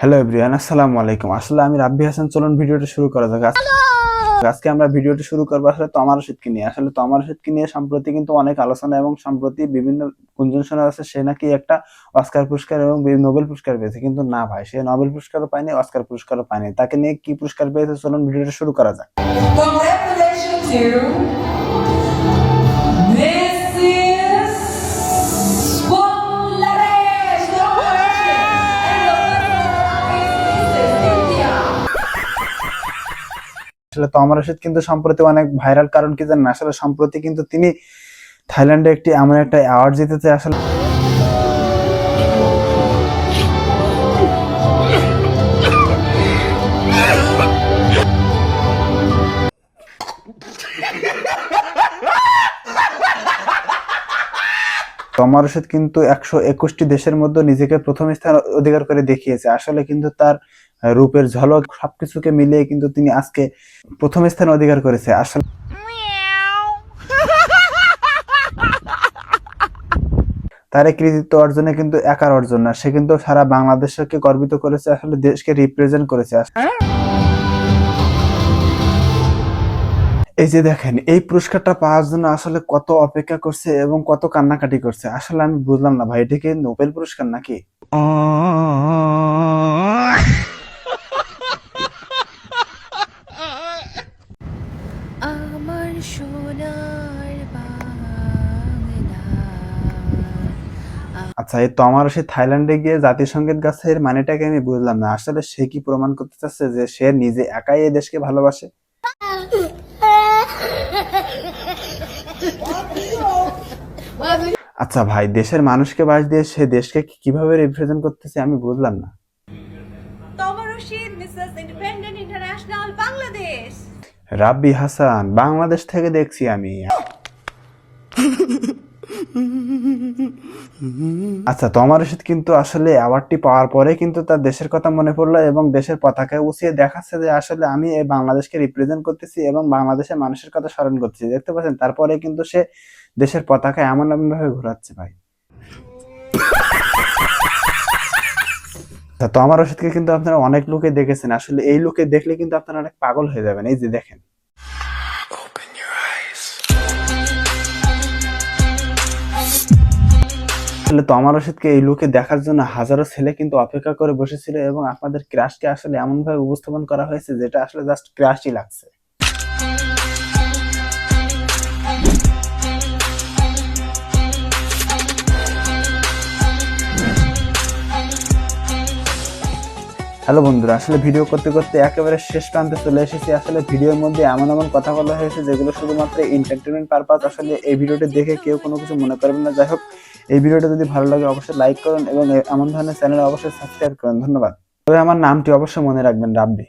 Hello everyone, আসসালামু আলাইকুম। আসলে আমি রাব্বি হাসান। চলুন ভিডিওটা শুরু করা যাক। আজকে আমরা ভিডিওটা শুরু করবো আসলে তমা রশিদকে নিয়ে। আসলে তমা রশিদকে নিয়ে সম্প্রতি কিন্তু অনেক আলোচনা এবং সম্প্রতি বিভিন্ন গুঞ্জন শোনা যাচ্ছে সে নাকি একটা অস্কার পুরস্কার এবং নোবেল পুরস্কার পেয়েছে, কিন্তু না ভাই, সে নোবেল পুরস্কারও পায়নি, অস্কার পুরস্কারও পায়নি। তাকে নিয়ে কি পুরস্কার পেয়েছে, চলুন ভিডিওটা শুরু করা যাক। আসলে তমা রশিদ কিন্তু সম্প্রতি অনেক ভাইরাল, কারণ কি জানেন, আসলে সম্প্রতি কিন্তু তিনি থাইল্যান্ডে এমন একটা অ্যাওয়ার্ড জিতেছে। আসলে তমা রশিদ কিন্তু 121টি দেশের মধ্যে নিজেকে প্রথম স্থান অধিকার করে দেখিয়েছে। আসলে কিন্তু তার রূপের ঝলক সবকিছুকে মিলিয়ে কিন্তু তিনি আজকে প্রথম স্থান অধিকার করেছে। আসলে তার এই কৃতিত্ব অর্জনে কিন্তু একার অর্জন না, সে কিন্তু সারা বাংলাদেশকে গর্বিত করেছে, আসলে দেশকে রিপ্রেজেন্ট করেছে। এই যে দেখেন, এই পুরস্কারটা পাওয়ার জন্য আসলে কত অপেক্ষা করছে এবং কত কান্নাকাটি করছে। আসলে আমি বুঝলাম না ভাই, এটা কি নোবেল পুরস্কার নাকি? আমার সোনার বাংলা। আচ্ছা, এই তমা রশিদ থাইল্যান্ডে গিয়ে জাতীয় সঙ্গীত গাচ্ছে, এর মানেটাকে আমি বুঝলাম না। আসলে সে কি প্রমাণ করতে চাচ্ছে যে সে নিজে একাই এই দেশকে ভালোবাসে? আচ্ছা ভাই, দেশের মানুষকে বাস দিয়ে সে দেশকে কিভাবে রিপ্রেজেন্ট করতেছে আমি বুঝলাম না। Toma Rashid, Mrs independent international Bangladesh. Rabbi Hasan, Bangladesh থেকে দেখছি আমি। আচ্ছা, তমা রশিদ কিন্তু আসলে অ্যাওয়ার্ডটি পাওয়ার পরে কিন্তু তার দেশের কথা মনে পড়লো এবং দেশের পতাকা উঁচিয়ে দেখাচ্ছে যে আসলে আমি এই বাংলাদেশকে রিপ্রেজেন্ট করতেছি এবং বাংলাদেশের মানুষের কথা স্মরণ করতেছি। দেখতে পাচ্ছেন, তারপরে কিন্তু সে দেশের পতাকা এমন ভাবে ঘোরাচ্ছে ভাই। আচ্ছা, তমা রশিদকে কিন্তু আপনারা অনেক লোকে দেখেছেন। আসলে এই লোকে দেখলে কিন্তু আপনারা অনেক পাগল হয়ে যাবেন। এই যে দেখেন, আসলে তমা রশিদকে এই লুকে দেখার জন্য হাজারো ছেলে কিন্তু অপেক্ষা করে বসেছিল এবং আপনাদের ক্রাশকে আসলে এমন ভাবে উপস্থাপন করা হয়েছে যেটা আসলে জাস্ট ক্রাশই লাগছে। হ্যালো বন্ধুরা, আসলে ভিডিও করতে করতে একেবারে শেষ প্রান্তে চলে এসেছি। আসলে ভিডিওর মধ্যে এমন এমন কথা বলা হয়েছে যেগুলো শুধুমাত্র এন্টারটেনমেন্ট পারপাস। আসলে এই ভিডিওটি দেখে কেউ কোনো কিছু মনে করবেন না। যাই হোক, এই ভিডিওটা যদি ভালো লাগে অবশ্যই লাইক করুন এবং এমন ধরনের চ্যানেলে অবশ্যই সাবস্ক্রাইব করুন। ধন্যবাদ। তবে আমার নামটি অবশ্যই মনে রাখবেন, রাব্বি।